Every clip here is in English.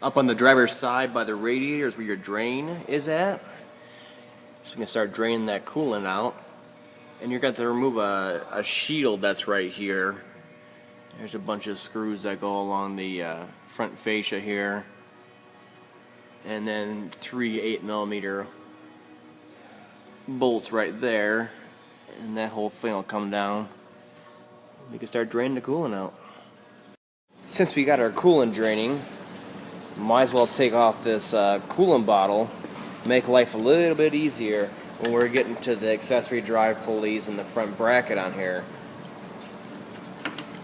Up on the driver's side by the radiator is where your drain is at. So we can start draining that coolant out. And you're going to remove a shield that's right here. There's a bunch of screws that go along the front fascia here. And then 3 8mm bolts right there. And that whole thing will come down. We can start draining the coolant out. Since we got our coolant draining, might as well take off this coolant bottle, make life a little bit easier when we're getting to the accessory drive pulleys and the front bracket on here.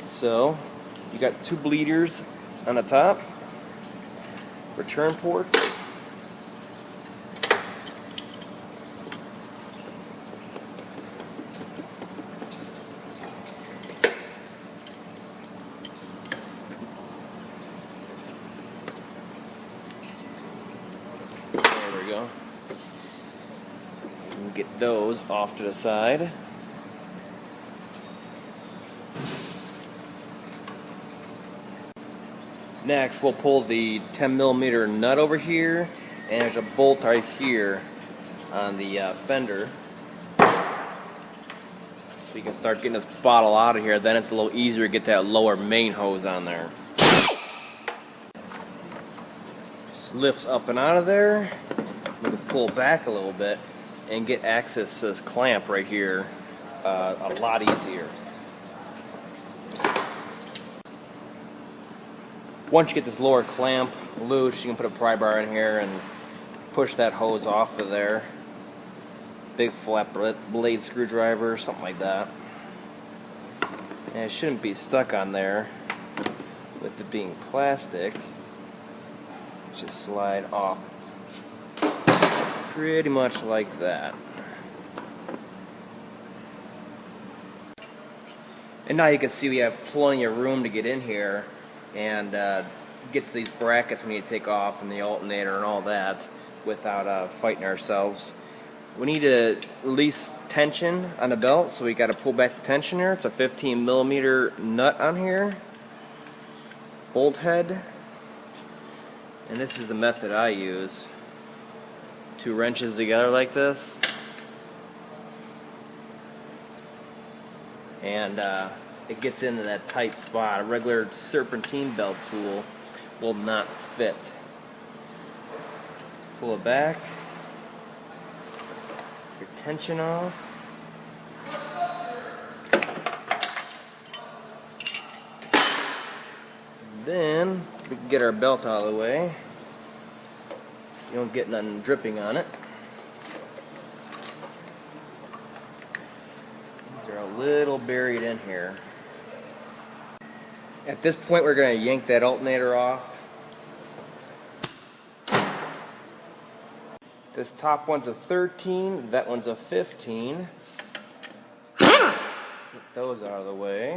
So, you got 2 bleeders on the top, return ports, go. We'll get those off to the side. Next, we'll pull the 10mm nut over here, and there's a bolt right here on the fender. So we can start getting this bottle out of here. Then it's a little easier to get that lower main hose on there. Just lifts up and out of there. We can pull back a little bit and get access to this clamp right here a lot easier. Once you get this lower clamp loose, you can put a pry bar in here and push that hose off of there. Big flat blade screwdriver, something like that. And it shouldn't be stuck on there with it being plastic. Just slide off pretty much like that. And now you can see we have plenty of room to get in here and get to these brackets we need to take off and the alternator and all that without fighting ourselves. We need to release tension on the belt, so we got to pull back the tensioner. It's a 15mm nut on here, bolt head, and this is the method I use. 2 wrenches together like this, and it gets into that tight spot. A regular serpentine belt tool will not fit. Pull it back, your tension off, and then we can get our belt out of the way. You don't get nothing dripping on it. These are a little buried in here. At this point, we're going to yank that alternator off. This top one's a 13, that one's a 15. Get those out of the way.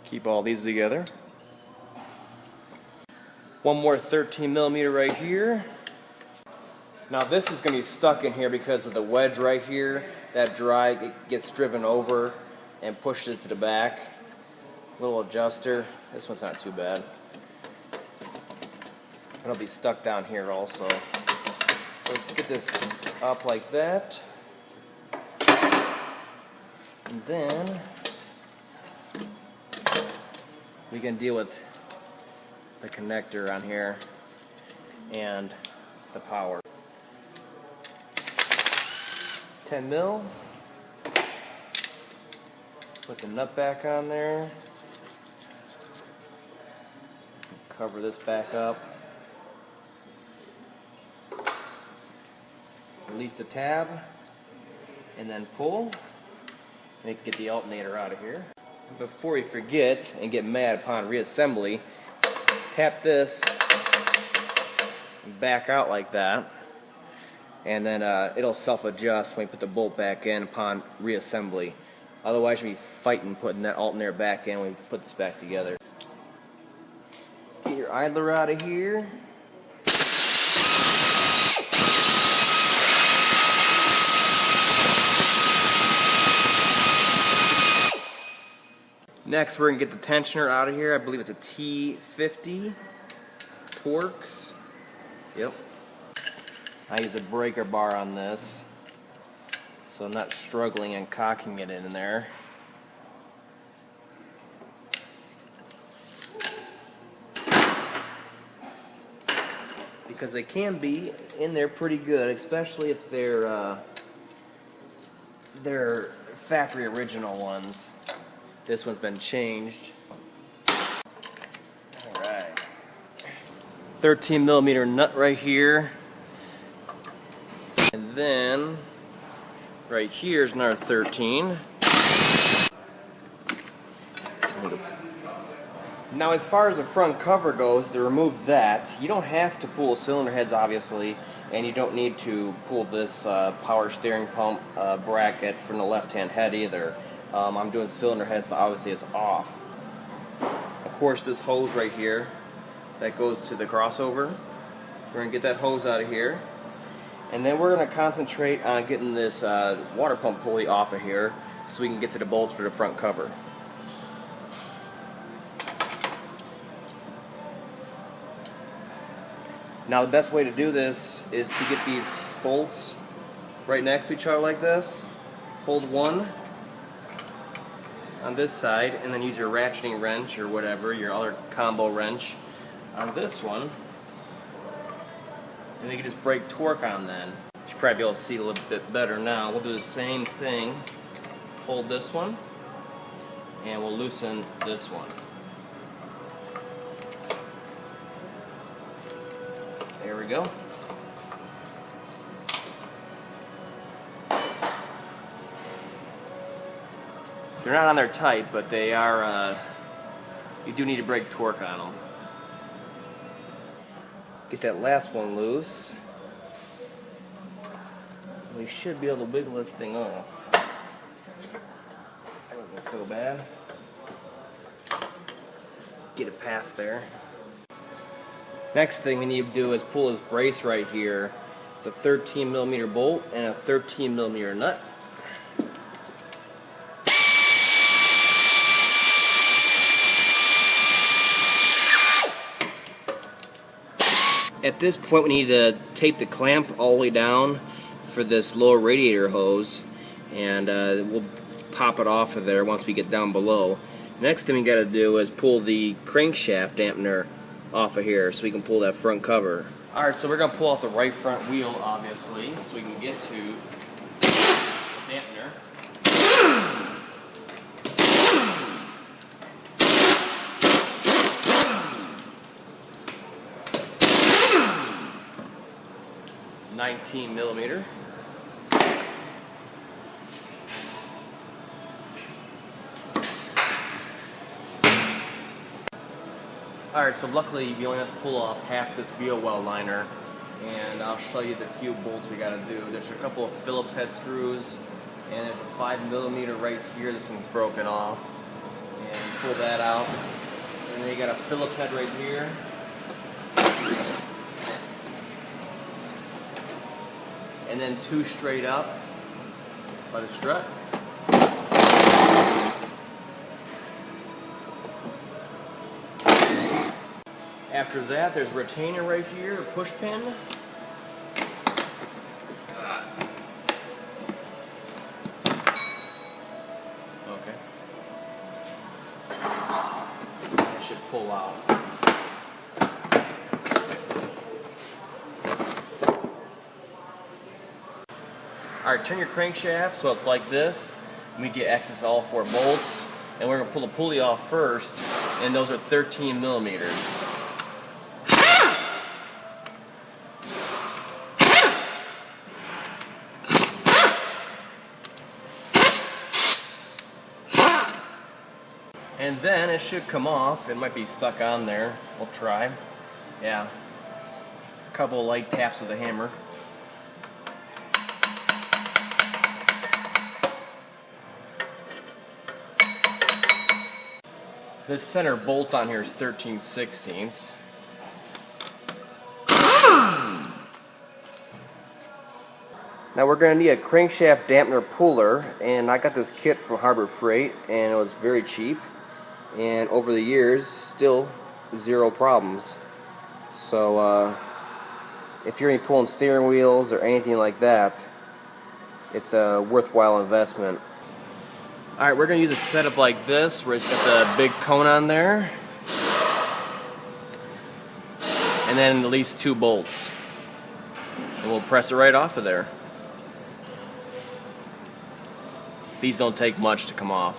Keep all these together. One more 13mm right here. Now this is going to be stuck in here because of the wedge right here. That drag, it gets driven over and pushes it to the back. Little adjuster. This one's not too bad. It'll be stuck down here also. So let's get this up like that. And then we can deal with the connector on here and the power. 10 mil. Put the nut back on there. Cover this back up. Release the tab and then pull. And get the alternator out of here. Before you forget and get mad upon reassembly, tap this and back out like that, and then it'll self-adjust when you put the bolt back in upon reassembly. Otherwise you'll be fighting putting that alternator back in when we put this back together. Get your idler out of here. Next, we're going to get the tensioner out of here. I believe it's a T50 Torx. Yep. I use a breaker bar on this, so I'm not struggling and cocking it in there. Because they can be in there pretty good, especially if they're factory original ones. This one's been changed. Alright. 13mm nut right here. And then right here is another 13. Now as far as the front cover goes, to remove that, you don't have to pull cylinder heads obviously, and you don't need to pull this power steering pump bracket from the left hand head either. I'm doing cylinder heads, so obviously it's off. Of course, this hose right here that goes to the crossover, we're going to get that hose out of here, and then we're going to concentrate on getting this water pump pulley off of here so we can get to the bolts for the front cover. Now the best way to do this is to get these bolts right next to each other like this. Hold one on this side and then use your ratcheting wrench or whatever, your other combo wrench on this one. And you can just break torque on then. You should probably be able to see a little bit better now. We'll do the same thing. Hold this one and we'll loosen this one. There we go. They're not on there tight, but they are, you do need to break torque on them. Get that last one loose. We should be able to wiggle this thing off. That wasn't so bad. Get it past there. Next thing we need to do is pull this brace right here. It's a 13mm bolt and a 13mm nut. At this point we need to take the clamp all the way down for this lower radiator hose, and we'll pop it off of there once we get down below. Next thing we got to do is pull the crankshaft dampener off of here so we can pull that front cover. Alright, so we're going to pull off the right front wheel obviously so we can get to the dampener. $19mm. Alright, so luckily you only have to pull off half this wheel well liner, and I'll show you the few bolts we gotta do. There's a couple of Phillips head screws, and there's a 5mm right here. This one's broken off, and pull that out. And then you got a Phillips head right here. And then two straight up by the strut. After that, there's a retainer right here, a push pin. Okay. It should pull out. Alright, turn your crankshaft so it's like this. We get access to all 4 bolts. And we're going to pull the pulley off first, and those are 13mm. And then it should come off. It might be stuck on there. We'll try. Yeah. A couple of light taps with a hammer. This center bolt on here is 13/16. Now we're going to need a crankshaft dampener puller, and I got this kit from Harbor Freight, and it was very cheap. and over the years still zero problems. So if you're pulling steering wheels or anything like that, it's a worthwhile investment. Alright, we're going to use a setup like this where it's got the big cone on there and then at least 2 bolts, and we'll press it right off of there. These don't take much to come off.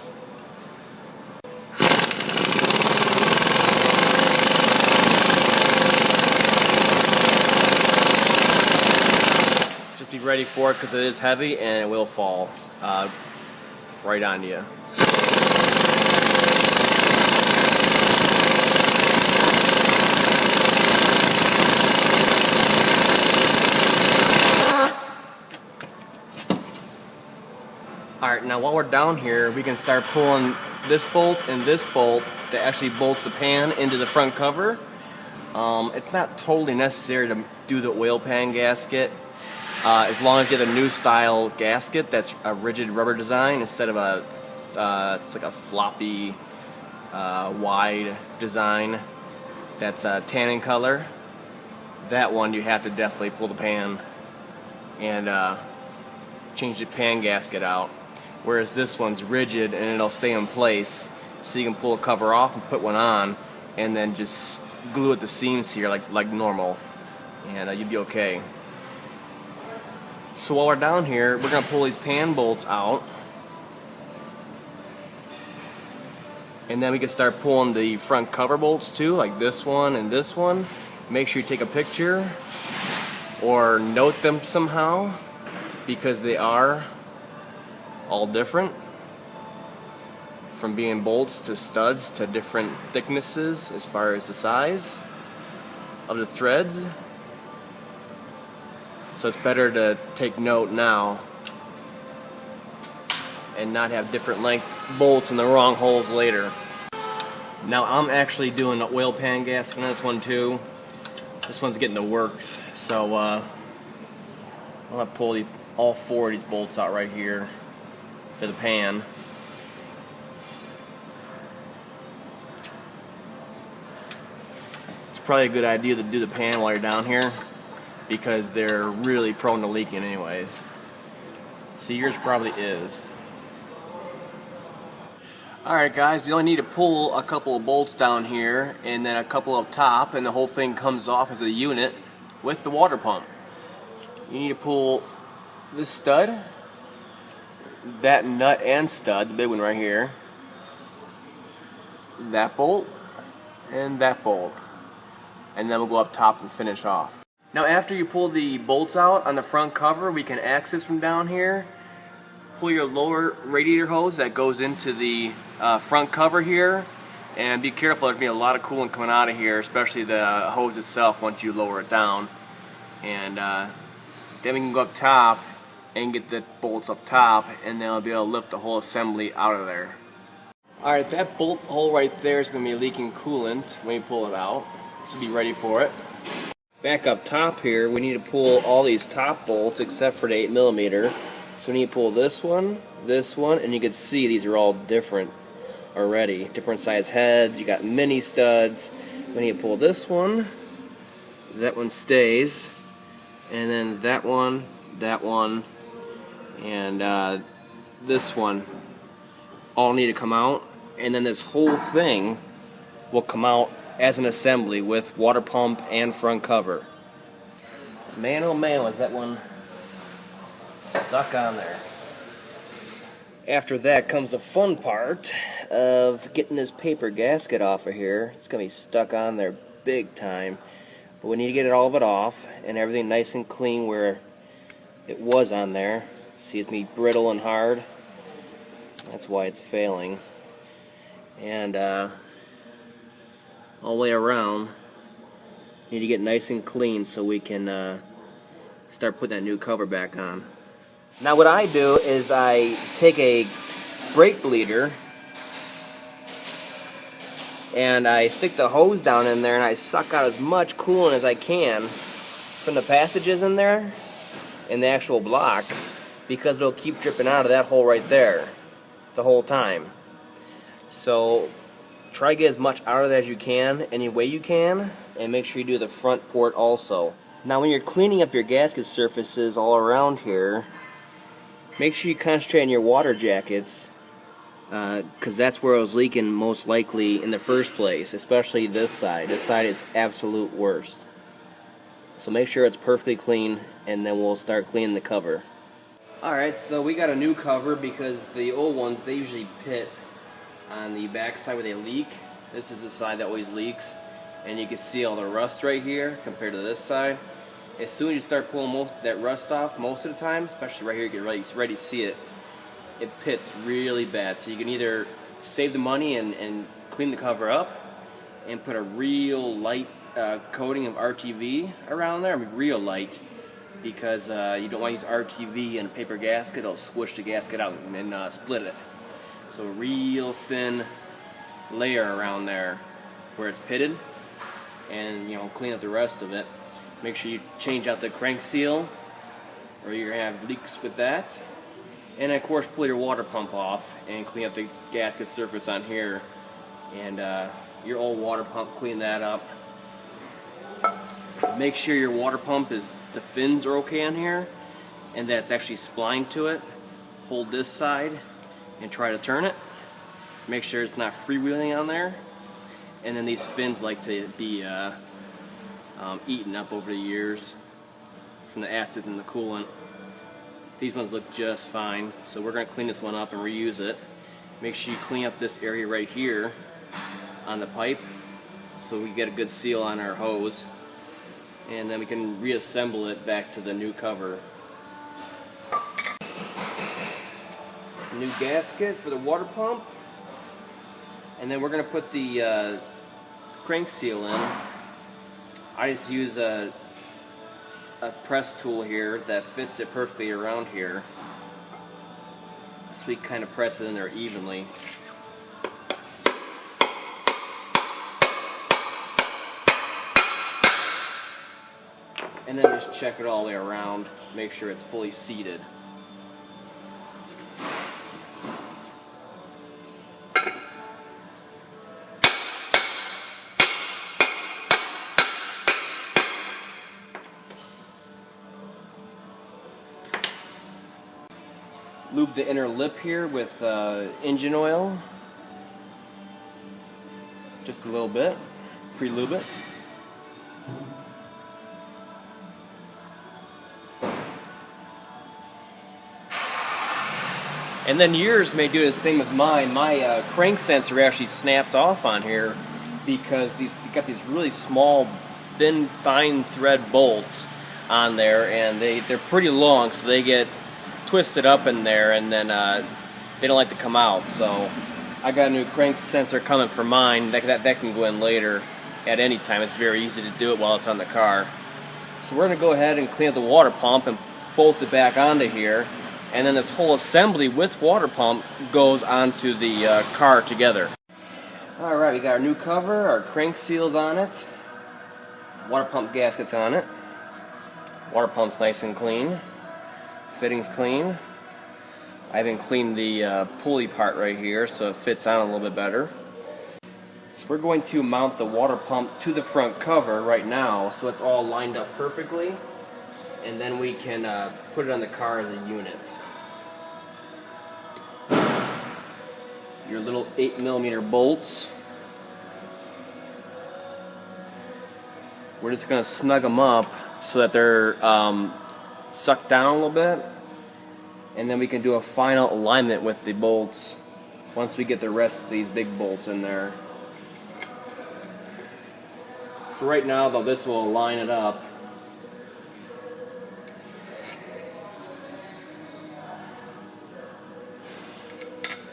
Just be ready for it because it is heavy and it will fall right onto you. Alright, now while we're down here, we can start pulling this bolt and this bolt that actually bolts the pan into the front cover. It's not totally necessary to do the oil pan gasket, as long as you have a new style gasket that's a rigid rubber design instead of a it's like a floppy wide design that's tan in color. That one you have to definitely pull the pan and change the pan gasket out, whereas this one's rigid and it'll stay in place, so you can pull a cover off and put one on and then just glue at the seams here like normal, and you'll be okay. So while we're down here, we're going to pull these pan bolts out, and then we can start pulling the front cover bolts too, like this one and this one. Make sure you take a picture or note them somehow, because they are all different, from being bolts to studs to different thicknesses as far as the size of the threads. So it's better to take note now and not have different length bolts in the wrong holes later. Now I'm actually doing the oil pan gasket on this one too. This one's getting the works, so I'm going to pull all 4 of these bolts out right here for the pan. It's probably a good idea to do the pan while you're down here, because they're really prone to leaking anyways. So yours probably is. Alright guys, we only need to pull a couple of bolts down here and then a couple up top, and the whole thing comes off as a unit with the water pump. You need to pull this stud, that nut and stud, the big one right here, that bolt, and that bolt. And then we'll go up top and finish off. Now after you pull the bolts out on the front cover, we can access from down here. Pull your lower radiator hose that goes into the front cover here, and be careful, there's going to be a lot of coolant coming out of here, especially the hose itself once you lower it down. And then we can go up top and get the bolts up top, and then I'll be able to lift the whole assembly out of there. Alright, that bolt hole right there is going to be leaking coolant when you pull it out, so be ready for it. Back up top here, we need to pull all these top bolts except for the 8mm. So we need to pull this one, and you can see these are all different already. Different size heads, you got mini studs. We need to pull this one, that one stays, and then that one, and this one all need to come out, and then this whole thing will come out as an assembly with water pump and front cover. Man, oh man, was that one stuck on there. After that comes the fun part of getting this paper gasket off of here. It's going to be stuck on there big time, but we need to get all of it off and everything nice and clean where it was on there. See, it's going to be brittle and hard. That's why it's failing. And all the way around, need to get nice and clean so we can start putting that new cover back on. Now what I do is I take a brake bleeder and I stick the hose down in there and I suck out as much coolant as I can from the passages in there in the actual block, because it'll keep dripping out of that hole right there the whole time. So try to get as much out of it as you can, any way you can, and make sure you do the front port also. Now when you're cleaning up your gasket surfaces all around here, make sure you concentrate on your water jackets, because that's where it was leaking most likely in the first place, especially this side. This side is absolute worst. So make sure it's perfectly clean, and then we'll start cleaning the cover. Alright, so we got a new cover because the old ones, they usually pit on the back side where they leak. This is the side that always leaks, and you can see all the rust right here compared to this side. As soon as you start pulling that rust off, most of the time, especially right here, you get ready to see it, it pits really bad. So you can either save the money and clean the cover up and put a real light coating of RTV around there. I mean real light, because you don't want to use RTV in a paper gasket. It'll squish the gasket out and split it. So a real thin layer around there where it's pitted, and clean up the rest of it. Make sure you change out the crank seal, or you're going to have leaks with that. And of course, pull your water pump off and clean up the gasket surface on here. And your old water pump, clean that up. Make sure your water pump the fins are okay on here, and that it's actually splined to it. Hold this side and try to turn it. Make sure it's not freewheeling on there. And then these fins like to be eaten up over the years from the acids in the coolant. These ones look just fine, so we're going to clean this one up and reuse it. Make sure you clean up this area right here on the pipe so we get a good seal on our hose, and then we can reassemble it back to the new cover. New gasket for the water pump, and then we're going to put the crank seal in. I just use a press tool here that fits it perfectly around here, so we kind of press it in there evenly. And then just check it all the way around, make sure it's fully seated. Lube the inner lip here with engine oil, just a little bit, pre-lube it. And then yours may do the same as mine. My crank sensor actually snapped off on here because you got these really small, thin, fine thread bolts on there, and they're pretty long, so they get twisted up in there, and then they don't like to come out. So I got a new crank sensor coming for mine. That can go in later at any time. It's very easy to do it while it's on the car. So we're going to go ahead and clean up the water pump and bolt it back onto here, and then this whole assembly with water pump goes onto the car together. Alright, we got our new cover, our crank seals on it, water pump gaskets on it. Water pump's nice and clean. Fitting's clean. I haven't cleaned the pulley part right here, so it fits on a little bit better. So we're going to mount the water pump to the front cover right now, so it's all lined up perfectly, and then we can put it on the car as a unit. Your little 8mm bolts. We're just going to snug them up so that they're sucked down a little bit, and then we can do a final alignment with the bolts once we get the rest of these big bolts in there. For right now though, this will line it up.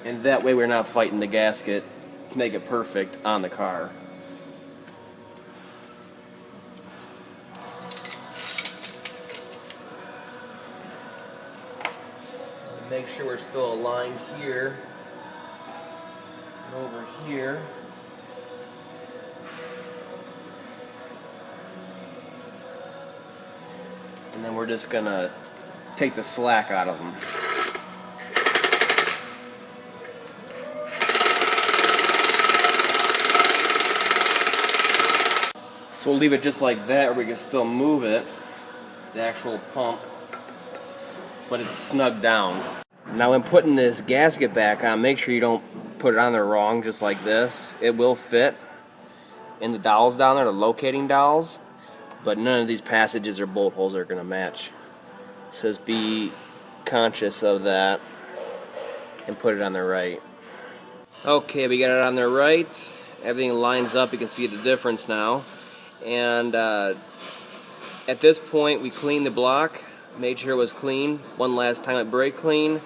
And that way we're not fighting the gasket to make it perfect on the car. Make sure we're still aligned here and over here. And then we're just gonna take the slack out of them. So we'll leave it just like that, or we can still move it, the actual pump, but it's snug down. Now when putting this gasket back on, make sure you don't put it on there wrong, just like this. It will fit in the dowels down there, the locating dowels, but none of these passages or bolt holes are going to match. So just be conscious of that and put it on the right. Okay, we got it on the right. Everything lines up. You can see the difference now. And at this point, we cleaned the block, made sure it was clean. One last time at brake clean.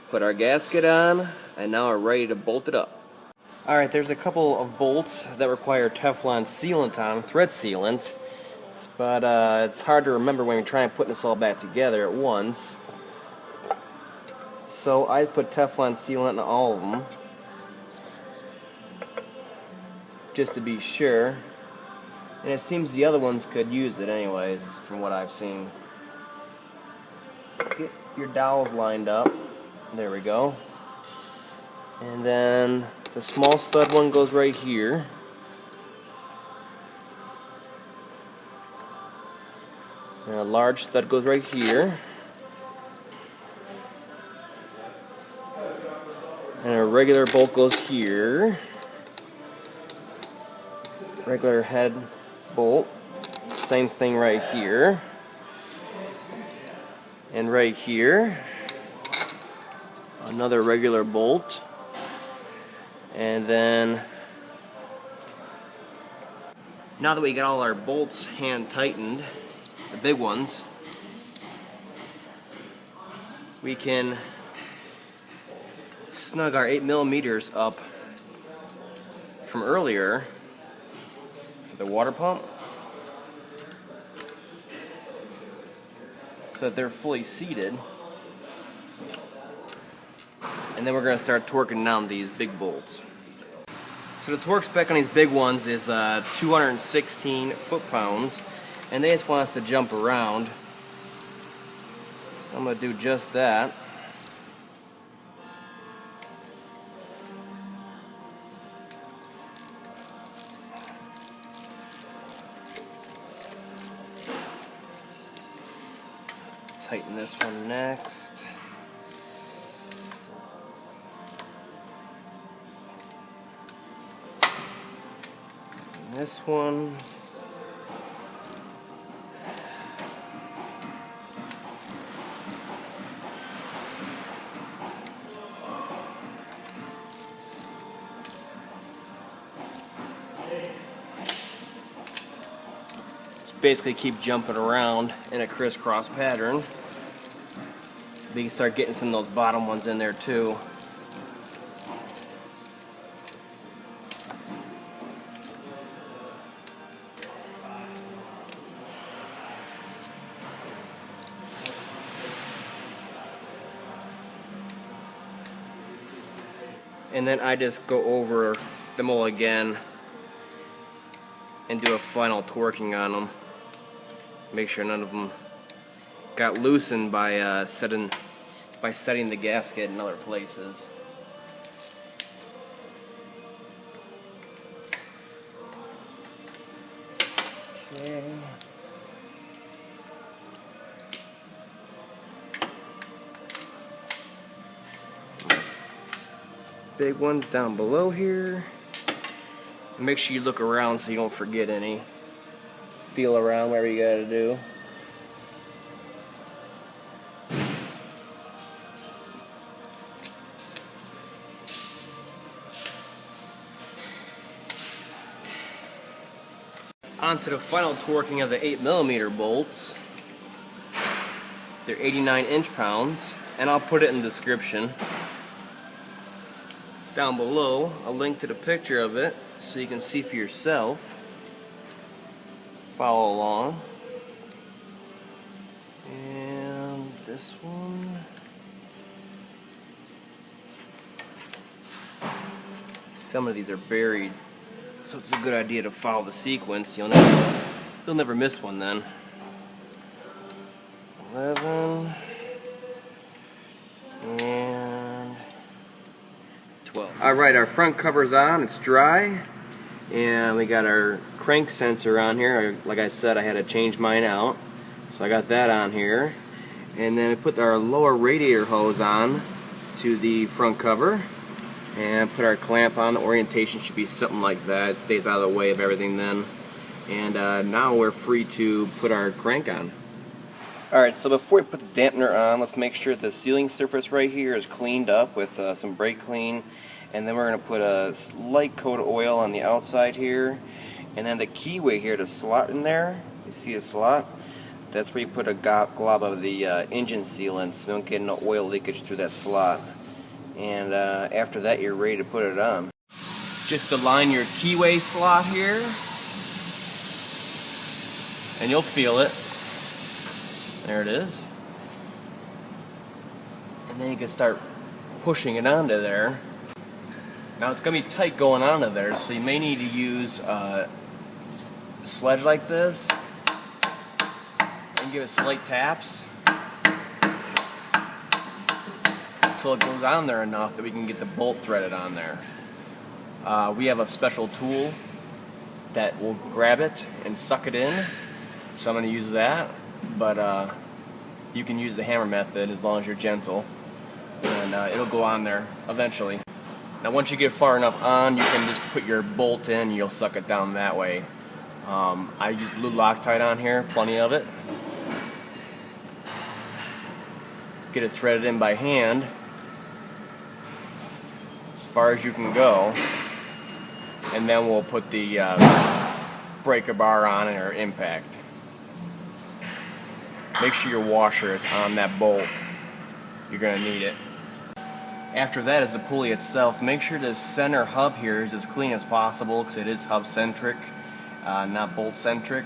Put our gasket on, and now we're ready to bolt it up. Alright, there's a couple of bolts that require Teflon sealant on, thread sealant. But it's hard to remember when you're trying to put this all back together at once. So I put Teflon sealant in all of them, just to be sure. And it seems the other ones could use it anyways, from what I've seen. Get your dowels lined up. There we go. And then the small stud one goes right here. And a large stud goes right here. And a regular bolt goes here. Regular head bolt. Same thing right here. And right here, another regular bolt. And then, now that we got all our bolts hand tightened, the big ones, we can snug our 8mm up from earlier for the water pump, so that they're fully seated. And then we're going to start torquing down these big bolts. So the torque spec on these big ones is 216 foot-pounds, and they just want us to jump around. So I'm going to do just that. Tighten this one next. And this one. Just basically keep jumping around in a crisscross pattern. We can start getting some of those bottom ones in there too. And then I just go over them all again and do a final torquing on them. Make sure none of them got loosened by setting the gasket in other places. Okay. Big ones down below here. And make sure you look around so you don't forget any. Feel around whatever you gotta do. Onto the final torquing of the 8mm bolts. They're 89 inch-pounds, and I'll put it in the description down below, a link to the picture of it so you can see for yourself. Follow along. And this one. Some of these are buried, so it's a good idea to follow the sequence. You'll never miss one then. 11 and 12. Alright, our front cover's on, it's dry, and we got our crank sensor on here. Like I said, I had to change mine out, so I got that on here. And then I put our lower radiator hose on to the front cover and put our clamp on. The orientation should be something like that. It stays out of the way of everything then. And now we're free to put our crank on. Alright, so before we put the dampener on, let's make sure the sealing surface right here is cleaned up with some brake clean. And then we're going to put a light coat of oil on the outside here. And then the keyway here, the slot in there, you see a slot? That's where you put a glob of the engine sealant so you don't get no oil leakage through that slot. And after that, you're ready to put it on. Just align your keyway slot here, and you'll feel it. There it is. And then you can start pushing it onto there. Now it's going to be tight going onto there, so you may need to use a sledge like this and give it slight taps until it goes on there enough that we can get the bolt threaded on there. We have a special tool that will grab it and suck it in, so I'm going to use that, but you can use the hammer method as long as you're gentle, and it'll go on there eventually. Now once you get far enough on, you can just put your bolt in and you'll suck it down that way. I use blue Loctite on here, plenty of it. Get it threaded in by hand as far as you can go, and then we'll put the breaker bar on it or impact. Make sure your washer is on that bolt. You're going to need it. After that is the pulley itself. Make sure the center hub here is as clean as possible because it is hub centric, not bolt centric.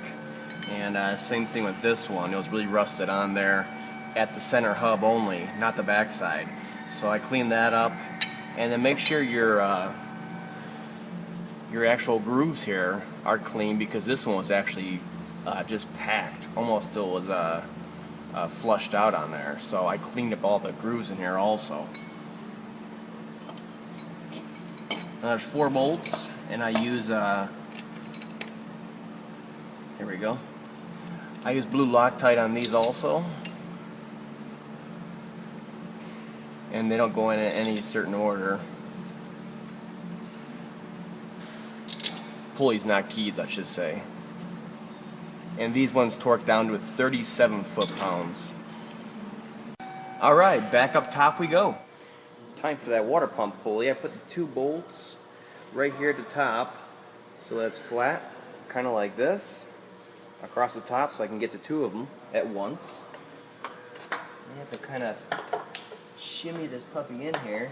And same thing with this one. It was really rusted on there at the center hub only, not the back side. So I cleaned that up. And then make sure your actual grooves here are clean, because this one was actually just packed, almost still was flushed out on there. So I cleaned up all the grooves in here also. Now there's 4 bolts, and I use here we go. I use blue Loctite on these also, and they don't go in any certain order. Pulley's not keyed, let's just say. And these ones torque down to 37 foot-pounds. Alright, back up top we go. Time for that water pump pulley. I put the 2 bolts right here at the top, so that's flat, kind of like this, across the top, so I can get the 2 of them at once. I have to kind of shimmy this puppy in here.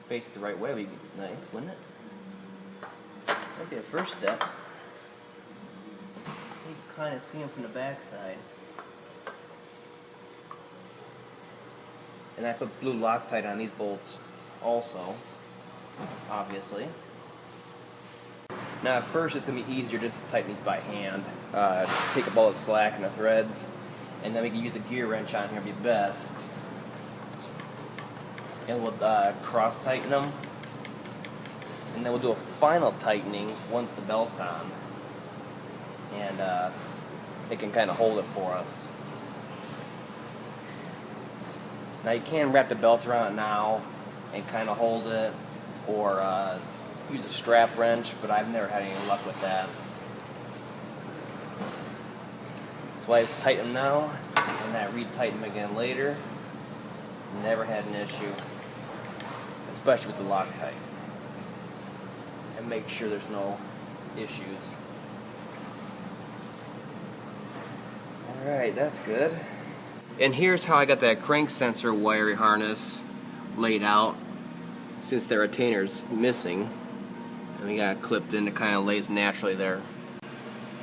Face it the right way would be nice, wouldn't it? That'd be the first step. You can kind of see them from the back side. And I put blue Loctite on these bolts also, obviously. Now at first it's going to be easier just to tighten these by hand. Take up all the slack and the threads, and then we can use a gear wrench on here, be best. And we'll cross tighten them, and then we'll do a final tightening once the belt's on, and it can kind of hold it for us. Now you can wrap the belt around it now and kind of hold it, or use a strap wrench, but I've never had any luck with that. So I just tighten them now, and I retighten them again later. Never had an issue, especially with the Loctite. And make sure there's no issues. Alright, that's good. And here's how I got that crank sensor wiring harness laid out, since the retainer's missing. And we got it clipped in, it kind of lays naturally there.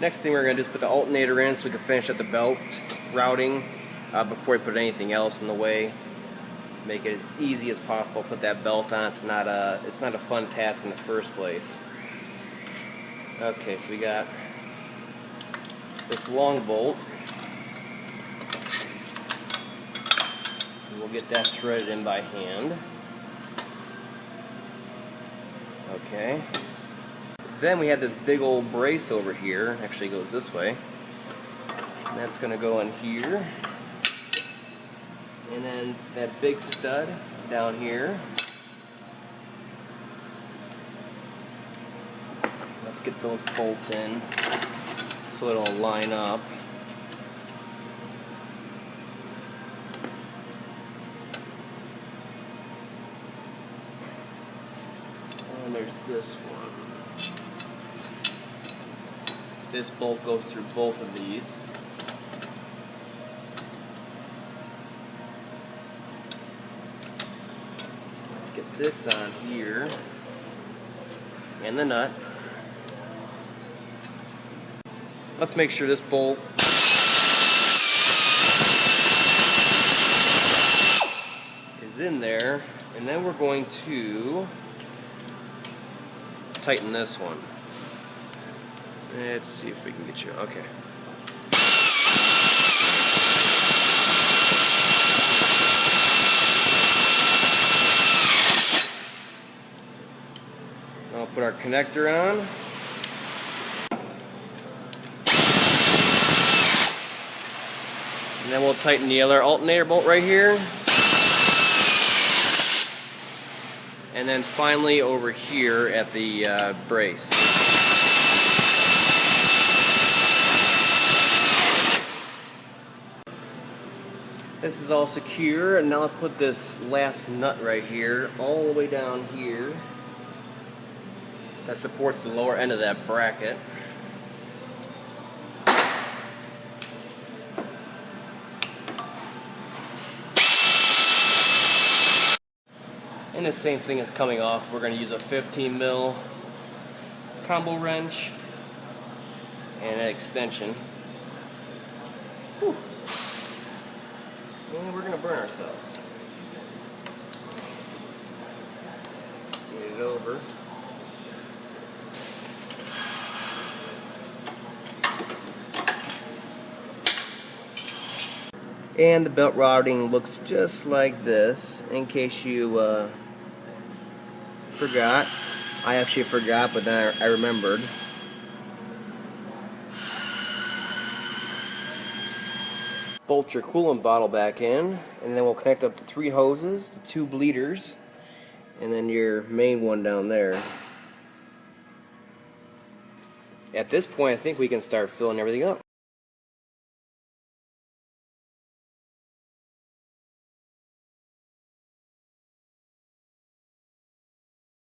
Next thing we're going to do is put the alternator in so we can finish up the belt routing before we put anything else in the way. Make it as easy as possible. Put that belt on. It's not a fun task in the first place. Okay, so we got this long bolt. We'll get that threaded in by hand. Okay. Then we have this big old brace over here. Actually goes this way. And that's going to go in here. And then that big stud down here. Let's get those bolts in so it'll line up. And there's this one. This bolt goes through both of these. Let's get this on here. And the nut. Let's make sure this bolt is in there, and then we're going to tighten this one. Let's see if we can get you, okay. I'll put our connector on. And then we'll tighten the other alternator bolt right here. And then finally over here at the brace. This is all secure, and now let's put this last nut right here, all the way down here. That supports the lower end of that bracket. And the same thing is coming off. We're going to use a 15mm combo wrench and an extension. Whew. And we're going to burn ourselves. Get it over. And the belt routing looks just like this, in case you forgot. I actually forgot, but then I remembered. Bolt your coolant bottle back in, and then we'll connect up the 3 hoses, the 2 bleeders, and then your main one down there. At this point, I think we can start filling everything up.